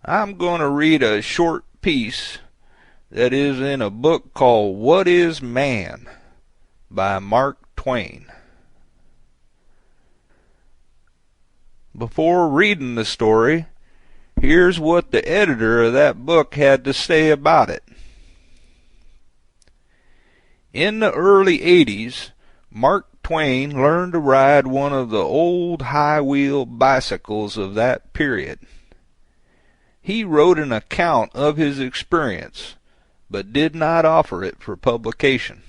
I'm going to read a short piece that is in a book called What is Man by Mark Twain. Before reading the story, here's what the editor of that book had to say about it. In the early 80s, Mark Twain learned to ride one of the old high-wheel bicycles of that period. He wrote an account of his experience, but did not offer it for publication.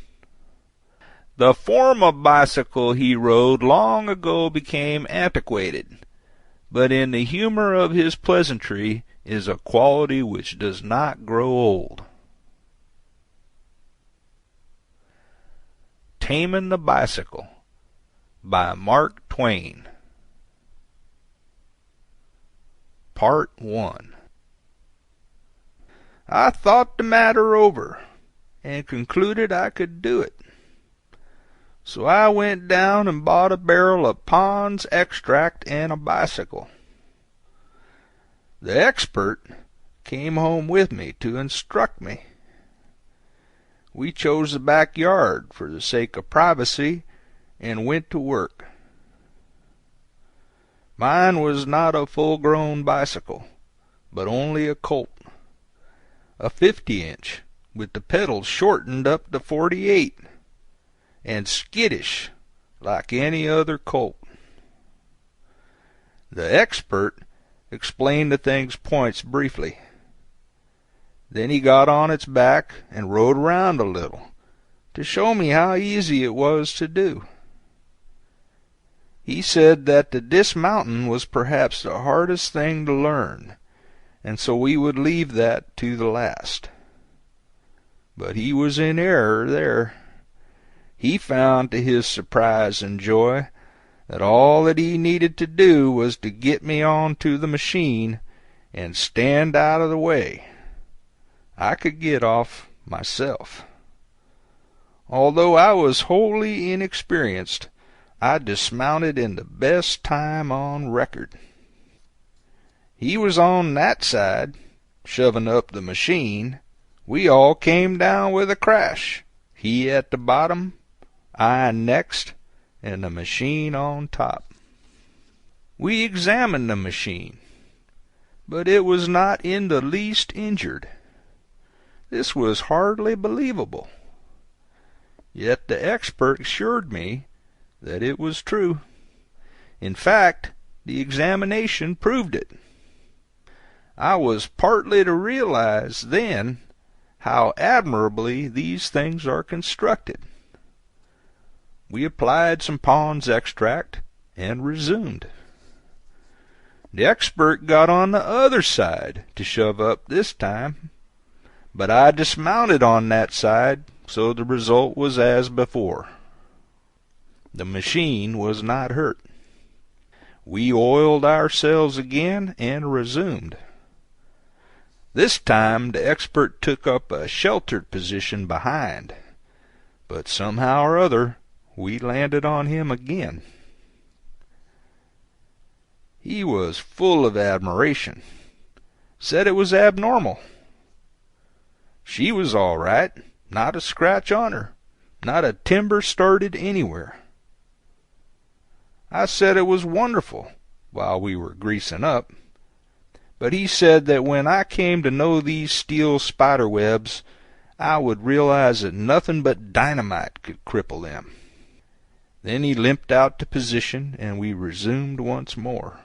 The form of bicycle he rode long ago became antiquated, but in the humor of his pleasantry is a quality which does not grow old. Taming the Bicycle by Mark Twain. Part 1. I thought the matter over, and concluded I could do it. So I went down and bought a barrel of Pond's extract and a bicycle. The expert came home with me to instruct me. We chose the backyard for the sake of privacy and went to work. Mine was not a full-grown bicycle, but only a colt. A 50-inch, with the pedals shortened up to 48, and skittish like any other colt. The expert explained the thing's points briefly. Then he got on its back and rode around a little to show me how easy it was to do. He said that the dismounting was perhaps the hardest thing to learn, and so we would leave that to the last. But he was in error there. He found, to his surprise and joy, that all that he needed to do was to get me onto the machine and stand out of the way. I could get off myself. Although I was wholly inexperienced, I dismounted in the best time on record. He was on that side, shoving up the machine. We all came down with a crash, he at the bottom, I next, and the machine on top. We examined the machine, but it was not in the least injured. This was hardly believable. Yet the expert assured me that it was true. In fact, the examination proved it. I was partly to realize then how admirably these things are constructed. We applied some Pond's extract and resumed. The expert got on the other side to shove up this time, but I dismounted on that side, so the result was as before. The machine was not hurt. We oiled ourselves again and resumed. This time the expert took up a sheltered position behind, but somehow or other we landed on him again. He was full of admiration, said it was abnormal. She was all right, not a scratch on her, not a timber started anywhere. I said it was wonderful while we were greasing up, but he said that when I came to know these steel spider webs, I would realize that nothing but dynamite could cripple them. Then he limped out to position, and we resumed once more.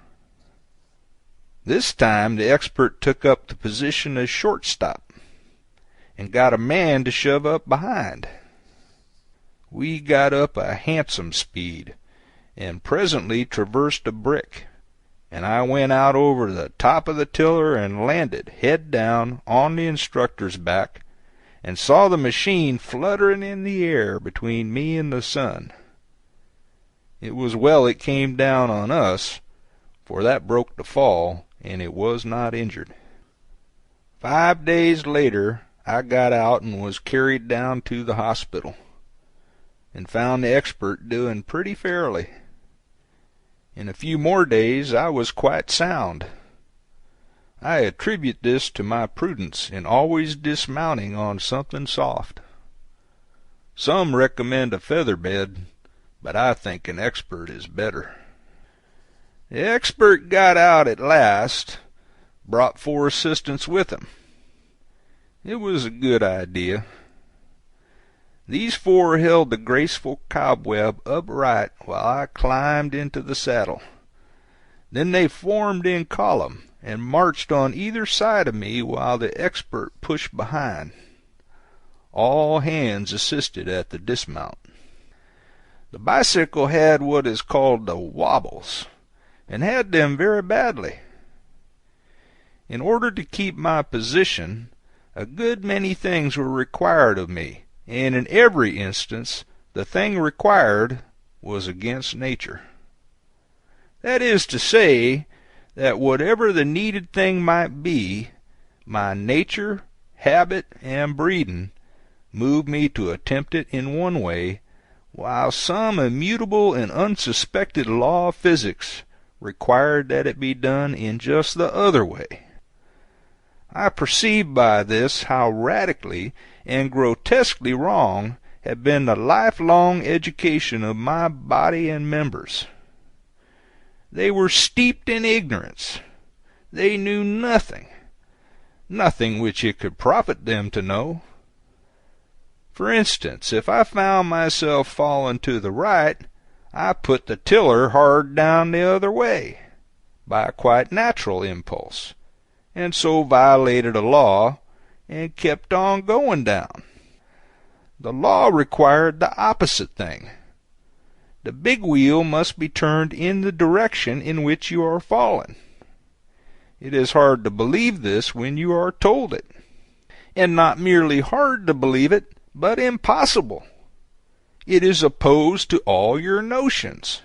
This time the expert took up the position as shortstop, and got a man to shove up behind. We got up a handsome speed, and presently traversed a brick, and I went out over the top of the tiller and landed, head down, on the instructor's back, and saw the machine fluttering in the air between me and the sun. It was well it came down on us, for that broke the fall, and it was not injured. 5 days later I got out and was carried down to the hospital, and found the expert doing pretty fairly. In a few more days I was quite sound. I attribute this to my prudence in always dismounting on something soft. Some recommend a feather bed, but I think an expert is better. The expert got out at last, brought 4 assistants with him. It was a good idea. These 4 held the graceful cobweb upright while I climbed into the saddle. Then they formed in column and marched on either side of me while the expert pushed behind. All hands assisted at the dismount. The bicycle had what is called the wobbles, and had them very badly. In order to keep my position, a good many things were required of me, and in every instance the thing required was against nature. That is to say, that whatever the needed thing might be, my nature, habit, and breeding moved me to attempt it in one way, while some immutable and unsuspected law of physics required that it be done in just the other way. I perceived by this how radically and grotesquely wrong had been the lifelong education of my body and members. They were steeped in ignorance. They knew nothing which it could profit them to know. For instance, if I found myself falling to the right, I put the tiller hard down the other way, by a quite natural impulse, and so violated a law, and kept on going down. The law required the opposite thing. The big wheel must be turned in the direction in which you are falling. It is hard to believe this when you are told it, and not merely hard to believe it, but impossible. It is opposed to all your notions.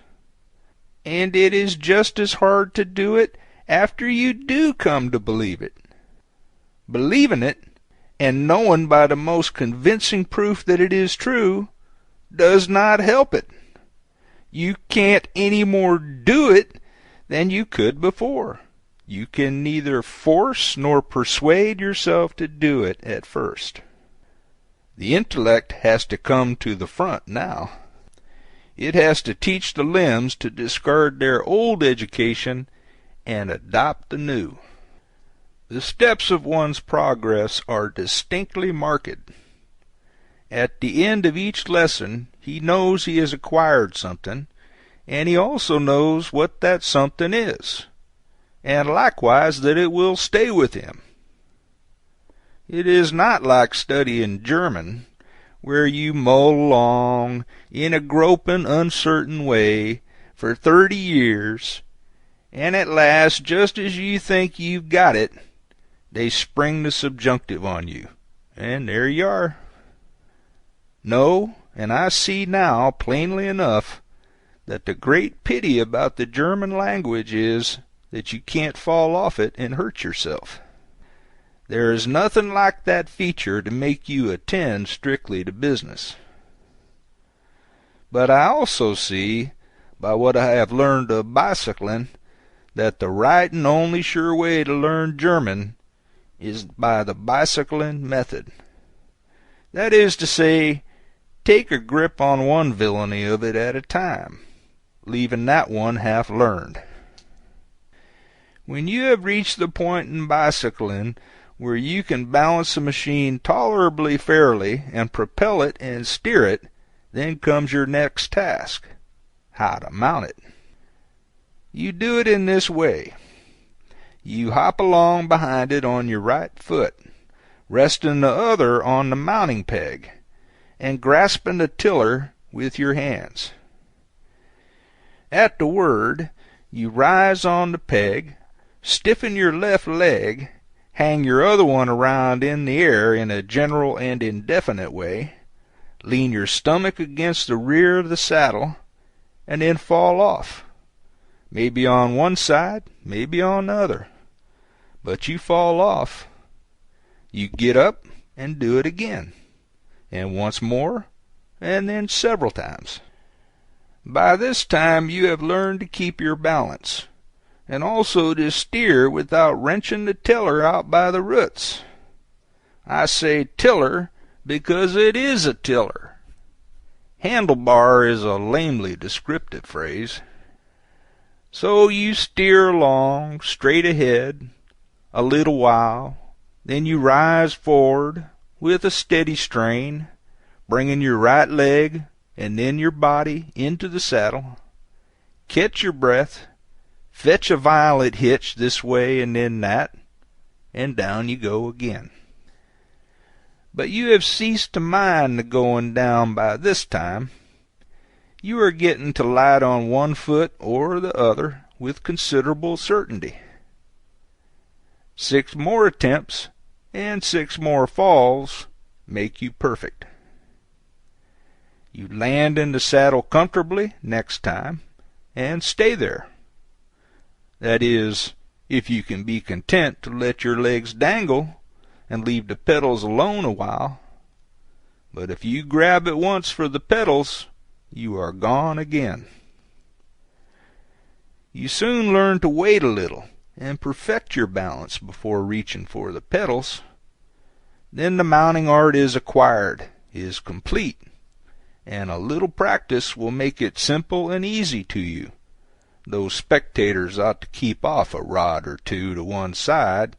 And it is just as hard to do it after you do come to believe it. Believing it, and knowing by the most convincing proof that it is true, does not help it. You can't any more do it than you could before. You can neither force nor persuade yourself to do it at first. The intellect has to come to the front now. It has to teach the limbs to discard their old education and adopt the new. The steps of one's progress are distinctly marked. At the end of each lesson he knows he has acquired something, and he also knows what that something is, and likewise that it will stay with him. It is not like studying German, where you mull along in a groping, uncertain way for 30 years, and at last, just as you think you've got it, they spring the subjunctive on you, and there you are. No, and I see now, plainly enough, that the great pity about the German language is that you can't fall off it and hurt yourself. There is nothing like that feature to make you attend strictly to business. But I also see, by what I have learned of bicycling, that the right and only sure way to learn German is by the bicycling method. That is to say, take a grip on one villainy of it at a time, leaving that one half learned. When you have reached the point in bicycling where you can balance a machine tolerably fairly and propel it and steer it, then comes your next task: how to mount it. You do it in this way. You hop along behind it on your right foot, resting the other on the mounting peg, and grasping the tiller with your hands. At the word, you rise on the peg, stiffen your left leg, hang your other one around in the air in a general and indefinite way, lean your stomach against the rear of the saddle, and then fall off. Maybe on one side, maybe on the other. But you fall off. You get up and do it again, and once more, and then several times. By this time you have learned to keep your balance, and also to steer without wrenching the tiller out by the roots. I say tiller because it is a tiller. Handlebar is a lamely descriptive phrase. So you steer along, straight ahead, a little while, then you rise forward with a steady strain, bringing your right leg and then your body into the saddle, catch your breath, fetch a violent hitch this way and then that, and down you go again. But you have ceased to mind the going down by this time. You are getting to light on one foot or the other with considerable certainty. 6 more attempts and 6 more falls make you perfect. You land in the saddle comfortably next time and stay there. That is, if you can be content to let your legs dangle and leave the pedals alone a while. But if you grab at once for the pedals, you are gone again. You soon learn to wait a little and perfect your balance before reaching for the pedals. Then the mounting art is acquired, is complete, and a little practice will make it simple and easy to you. Those spectators ought to keep off a rod or two to one side,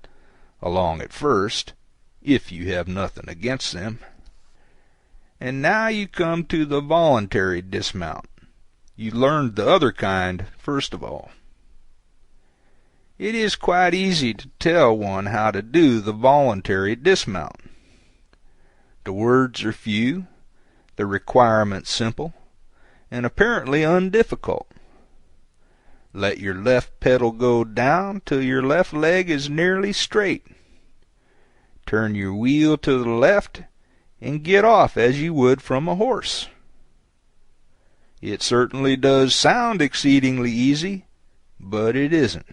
along at first, if you have nothing against them. And now you come to the voluntary dismount. You learned the other kind first of all. It is quite easy to tell one how to do the voluntary dismount. The words are few, the requirements simple, and apparently undifficult. Let your left pedal go down till your left leg is nearly straight. Turn your wheel to the left and get off as you would from a horse. It certainly does sound exceedingly easy, but it isn't.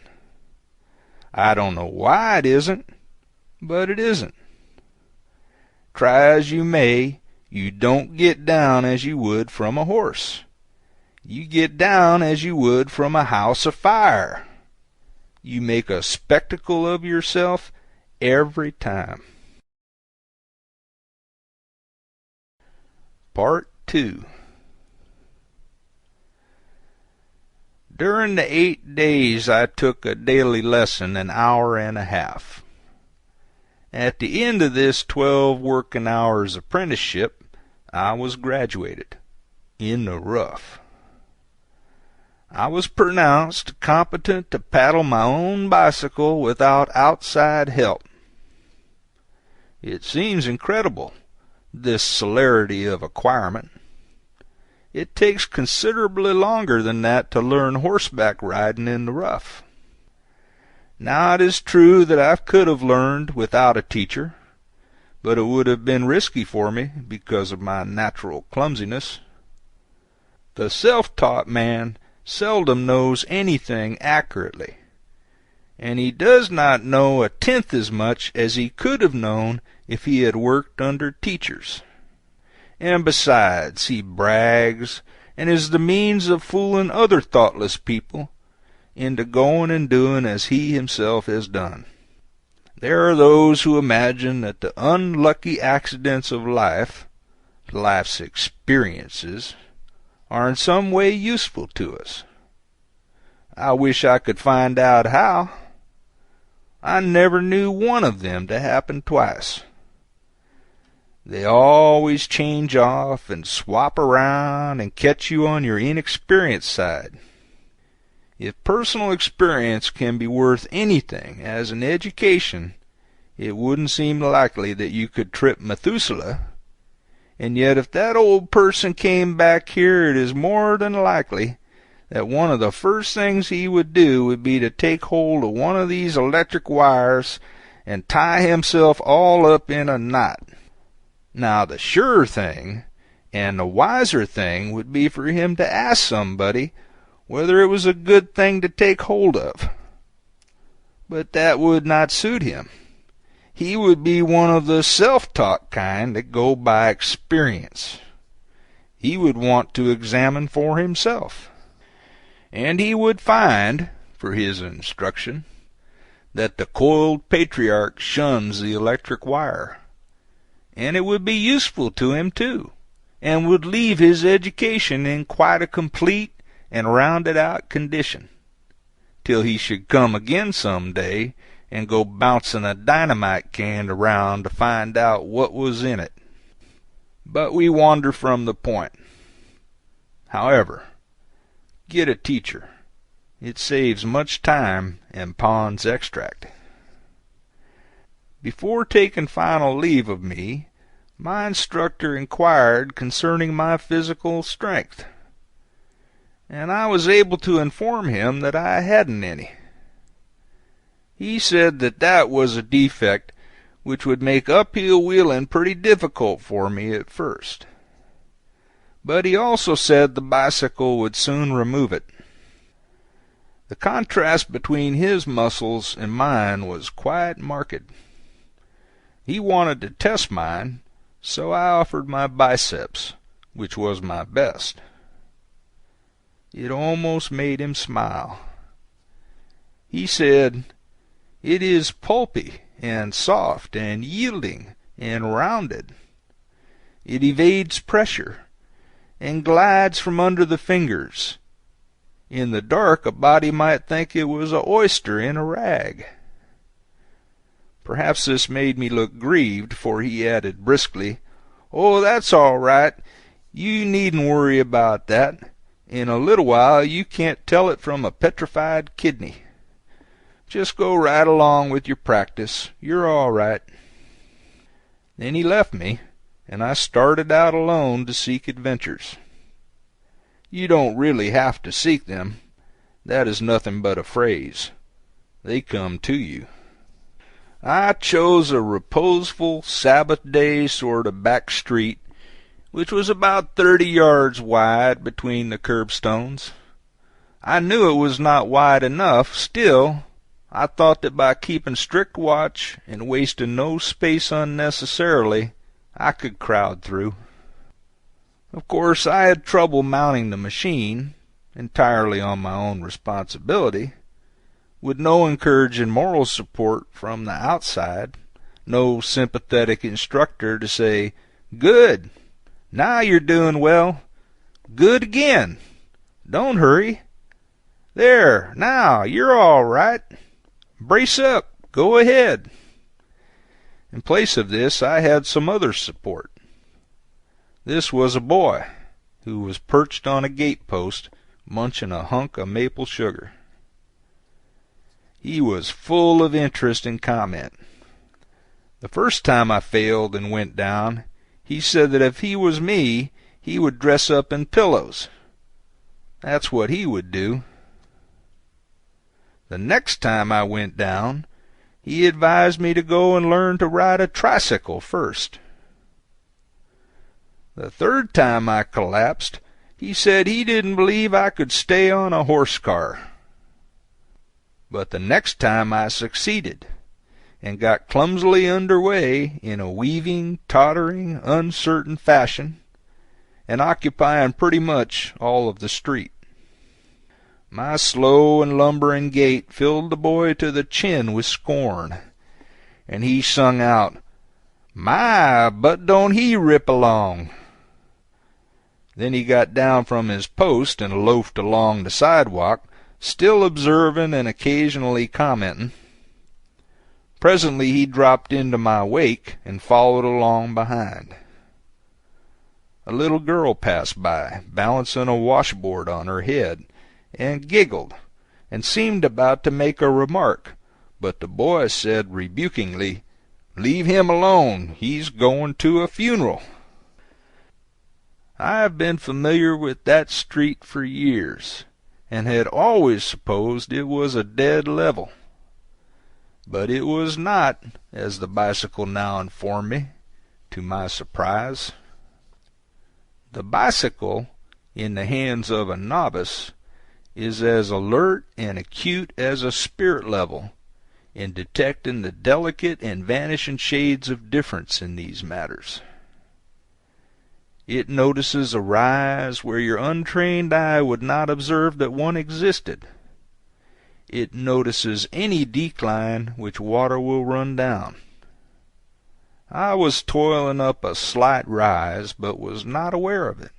I don't know why it isn't, but it isn't. Try as you may, you don't get down as you would from a horse. You get down as you would from a house afire. You make a spectacle of yourself every time. Part 2. During the 8 days I took a daily lesson an hour and a half. At the end of this 12 working hours apprenticeship, I was graduated, in the rough. I was pronounced competent to paddle my own bicycle without outside help. It seems incredible, this celerity of acquirement. It takes considerably longer than that to learn horseback riding in the rough. Now it is true that I could have learned without a teacher, but it would have been risky for me because of my natural clumsiness. The self-taught man seldom knows anything accurately, and he does not know 1/10 as much as he could have known if he had worked under teachers. And besides, he brags and is the means of fooling other thoughtless people into going and doing as he himself has done. There are those who imagine that the unlucky accidents of life, life's experiences, are in some way useful to us. I wish I could find out how. I never knew one of them to happen twice. They always change off and swap around and catch you on your inexperienced side. If personal experience can be worth anything as an education, it wouldn't seem likely that you could trip Methuselah. And yet if that old person came back here, it is more than likely that one of the first things he would do would be to take hold of one of these electric wires and tie himself all up in a knot. Now the surer thing, and the wiser thing, would be for him to ask somebody whether it was a good thing to take hold of. But that would not suit him. He would be one of the self-taught kind that go by experience. He would want to examine for himself. And he would find, for his instruction, that the coiled patriarch shuns the electric wire, and it would be useful to him too, and would leave his education in quite a complete and rounded-out condition, till he should come again some day and go bouncing a dynamite can around to find out what was in it. But we wander from the point. However, get a teacher. It saves much time and Pond's extract. Before taking final leave of me, my instructor inquired concerning my physical strength, and I was able to inform him that I hadn't any. He said that that was a defect which would make uphill wheeling pretty difficult for me at first. But he also said the bicycle would soon remove it. The contrast between his muscles and mine was quite marked. He wanted to test mine, so I offered my biceps, which was my best. It almost made him smile. He said, "It is pulpy and soft and yielding and rounded. It evades pressure and glides from under the fingers. In the dark a body might think it was an oyster in a rag." Perhaps this made me look grieved, for he added briskly, "Oh, that's all right. You needn't worry about that. In a little while you can't tell it from a petrified kidney. Just go right along with your practice. You're all right." Then he left me, and I started out alone to seek adventures. You don't really have to seek them. That is nothing but a phrase. They come to you. I chose a reposeful Sabbath-day sort of back street, which was about 30 yards wide between the curbstones. I knew it was not wide enough. Still, I thought that by keeping strict watch and wasting no space unnecessarily, I could crowd through. Of course, I had trouble mounting the machine, entirely on my own responsibility, with no encouraging moral support from the outside, no sympathetic instructor to say, "Good, now you're doing well. Good again. Don't hurry. There, now, you're all right. Brace up. Go ahead." In place of this, I had some other support. This was a boy who was perched on a gate-post munching a hunk of maple sugar. He was full of interest and comment. The first time I failed and went down, he said that if he was me, he would dress up in pillows. That's what he would do. The next time I went down, he advised me to go and learn to ride a tricycle first. The third time I collapsed, he said he didn't believe I could stay on a horse car. But the next time I succeeded, and got clumsily under way in a weaving, tottering, uncertain fashion, and occupying pretty much all of the street. My slow and lumbering gait filled the boy to the chin with scorn, and he sung out, "My, but don't he rip along!" Then he got down from his post and loafed along the sidewalk, still observing and occasionally commenting. Presently he dropped into my wake and followed along behind. A little girl passed by, balancing a washboard on her head, and giggled, and seemed about to make a remark, but the boy said rebukingly, "Leave him alone. He's going to a funeral." I have been familiar with that street for years, and had always supposed it was a dead level. But it was not, as the bicycle now informed me, to my surprise. The bicycle, in the hands of a novice, is as alert and acute as a spirit level in detecting the delicate and vanishing shades of difference in these matters. It notices a rise where your untrained eye would not observe that one existed. It notices any decline which water will run down. I was toiling up a slight rise, but was not aware of it.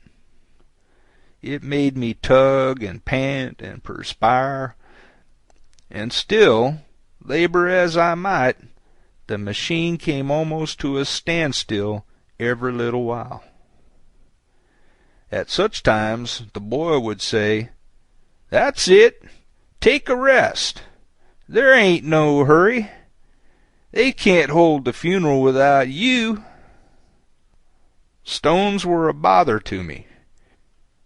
It made me tug and pant and perspire, and still, labor as I might, the machine came almost to a standstill every little while. At such times the boy would say, "That's it. Take a rest. There ain't no hurry. They can't hold the funeral without you." Stones were a bother to me.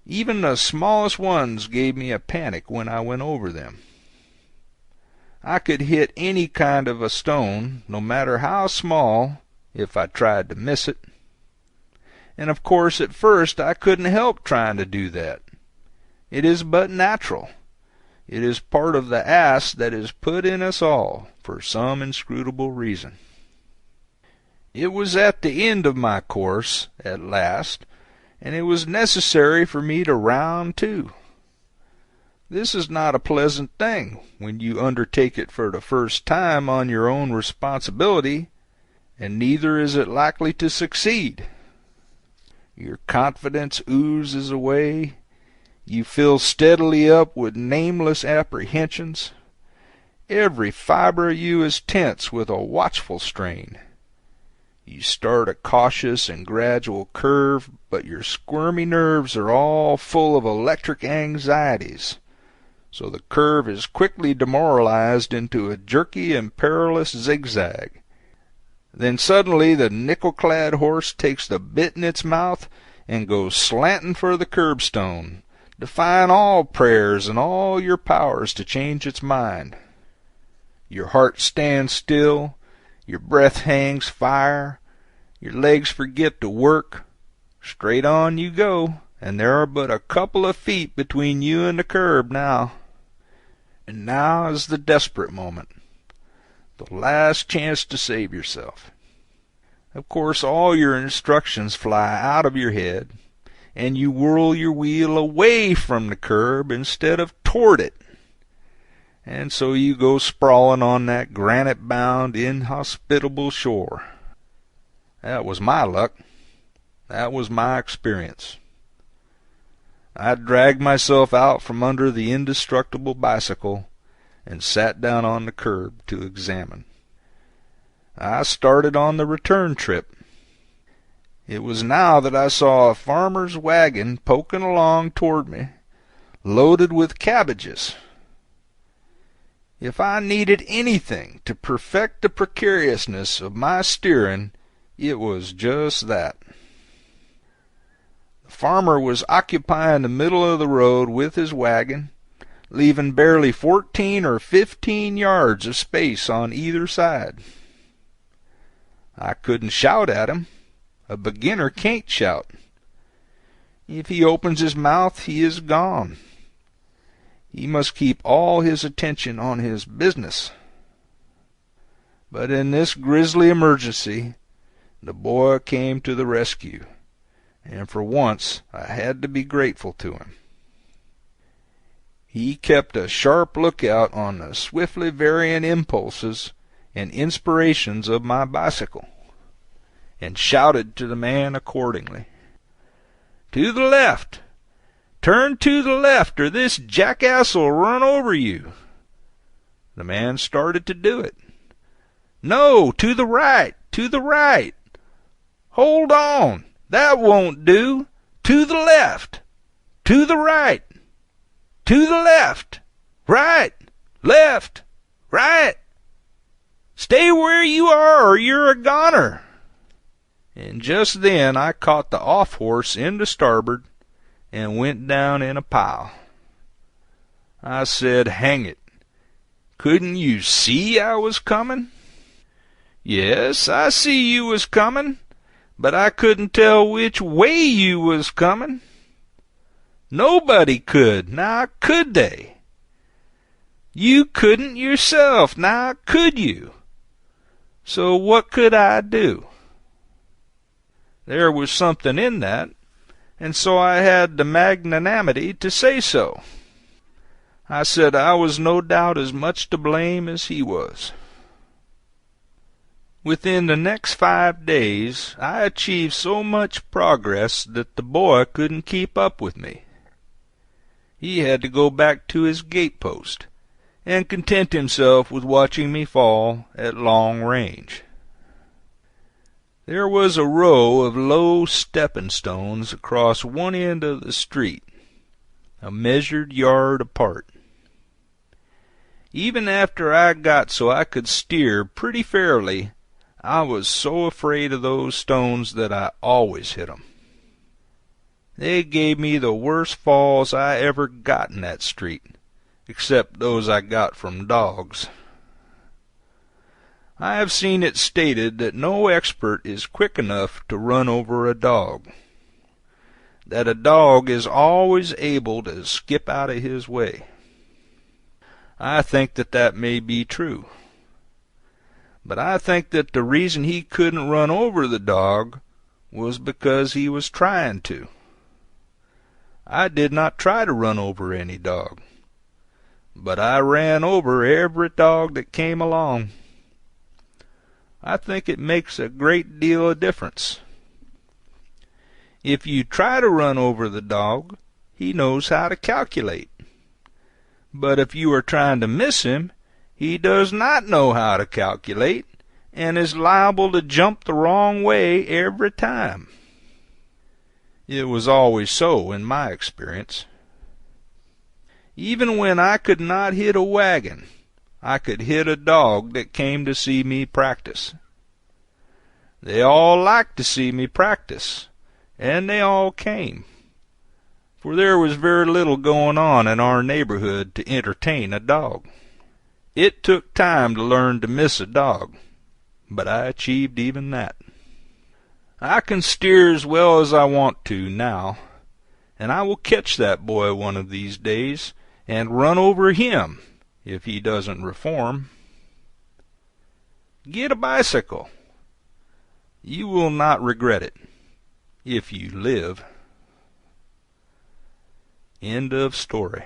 Even the smallest ones gave me a panic when I went over them. I could hit any kind of a stone, no matter how small, if I tried to miss it. And of course at first I couldn't help trying to do that. It is but natural. It is part of the ass that is put in us all, for some inscrutable reason. It was at the end of my course, at last, and it was necessary for me to round to. This is not a pleasant thing when you undertake it for the first time on your own responsibility, and neither is it likely to succeed. Your confidence oozes away. You fill steadily up with nameless apprehensions. Every fiber of you is tense with a watchful strain. You start a cautious and gradual curve, but your squirmy nerves are all full of electric anxieties, so the curve is quickly demoralized into a jerky and perilous zigzag. Then suddenly the nickel-clad horse takes the bit in its mouth and goes slanting for the curbstone, defying all prayers and all your powers to change its mind. Your heart stands still, your breath hangs fire, your legs forget to work. Straight on you go, and there are but a couple of feet between you and the curb now. And now is the desperate moment, the last chance to save yourself. Of course all your instructions fly out of your head, and you whirl your wheel away from the curb instead of toward it. And so you go sprawling on that granite-bound, inhospitable shore. That was my luck. That was my experience. I dragged myself out from under the indestructible bicycle and sat down on the curb to examine. I started on the return trip. It was now that I saw a farmer's wagon poking along toward me, loaded with cabbages. If I needed anything to perfect the precariousness of my steering, it was just that. The farmer was occupying the middle of the road with his wagon, leaving barely 14 or 15 yards of space on either side. I couldn't shout at him. A beginner can't shout. If he opens his mouth, he is gone. He must keep all his attention on his business. But in this grisly emergency, the boy came to the rescue, and for once I had to be grateful to him. He kept a sharp lookout on the swiftly varying impulses and inspirations of my bicycle, and shouted to the man accordingly. "To the left! Turn to the left, or this jackass'll run over you." The man started to do it. "No, to the right, to the right! Hold on! That won't do! To the left! To the right! To the left! Right! Left! Right! Stay where you are, or you're a goner!" And just then I caught the off-horse into starboard and went down in a pile. I said, "Hang it, couldn't you see I was coming?" "Yes, I see you was coming, but I couldn't tell which way you was coming." "Nobody could, now could they?" "You couldn't yourself, now could you?" "So what could I do?" There was something in that, and so I had the magnanimity to say so. I said I was no doubt as much to blame as he was. Within the next 5 days I achieved so much progress that the boy couldn't keep up with me. He had to go back to his gatepost and content himself with watching me fall at long range. There was a row of low stepping stones across one end of the street, a measured yard apart. Even after I got so I could steer pretty fairly, I was so afraid of those stones that I always hit 'em. They gave me the worst falls I ever got in that street, except those I got from dogs. I have seen it stated that no expert is quick enough to run over a dog, that a dog is always able to skip out of his way. I think that that may be true, but I think that the reason he couldn't run over the dog was because he was trying to. I did not try to run over any dog, but I ran over every dog that came along. I think it makes a great deal of difference. If you try to run over the dog, he knows how to calculate. But if you are trying to miss him, he does not know how to calculate and is liable to jump the wrong way every time. It was always so in my experience. Even when I could not hit a wagon, I could hit a dog that came to see me practice. They all liked to see me practice, and they all came, for there was very little going on in our neighborhood to entertain a dog. It took time to learn to miss a dog, but I achieved even that. I can steer as well as I want to now, and I will catch that boy one of these days and run over him if he doesn't reform. Get a bicycle. You will not regret it, if you live. End of story.